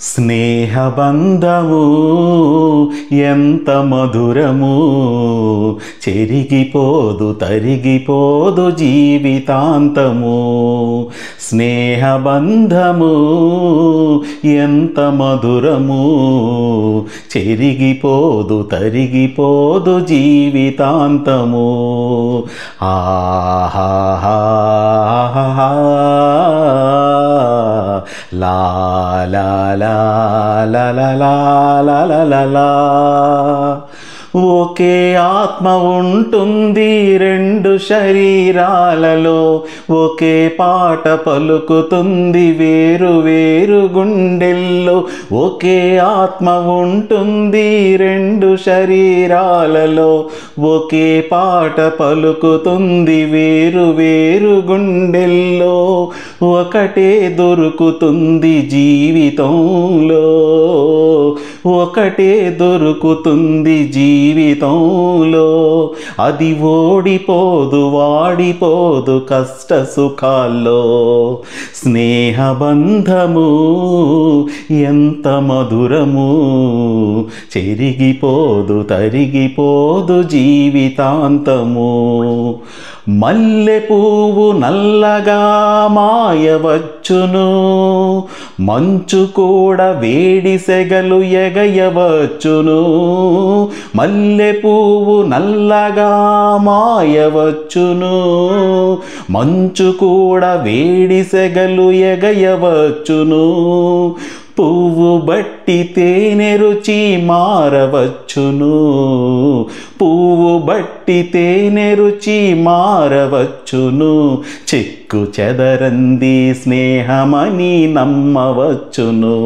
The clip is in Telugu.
స్నేహబంధము ఎంత మధురము, చెరిగిపోదు తరిగిపోదు జీవితాంతము. స్నేహబంధము ఎంత మధురము, చెరిగిపోదు తరిగిపోదు జీవితాంతము. ఆహాహా లా లా లా లా లా లా లా లా లా. ఒకే ఆత్మ ఉంటుంది రెండు శరీరాలలో, ఒకే పాట పలుకుతుంది వేరు వేరు గుండెల్లో. ఒకే ఆత్మ ఉంటుంది రెండు శరీరాలలో, ఒకే పాట పలుకుతుంది వేరు వేరు గుండెల్లో. ఒకటే దొరుకుతుంది జీవితంలో, ఒకటే దొరుకుతుంది జీవితంలో. అది ఓడిపోదు వాడిపోదు కష్ట సుఖాల్లో. స్నేహబంధము ఎంత మధురము, చెరిగిపోదు తరిగిపోదు జీవితాంతము. మల్లె పువ్వు నల్లగా మాయవచ్చును, మంచు కూడా వేడి సెగలు ఎగయవచ్చును. మల్లె పువ్వు నల్లగా మాయవచ్చును, మంచు కూడా వేడి సెగలు ఎగయవచ్చును. పువ్వు బట్టి తేనె రుచి మారవచ్చును, పువ్వు బట్టి తేనె రుచి మారవచ్చును. చెక్కు చెదరంది స్నేహమని నమ్మవచ్చును.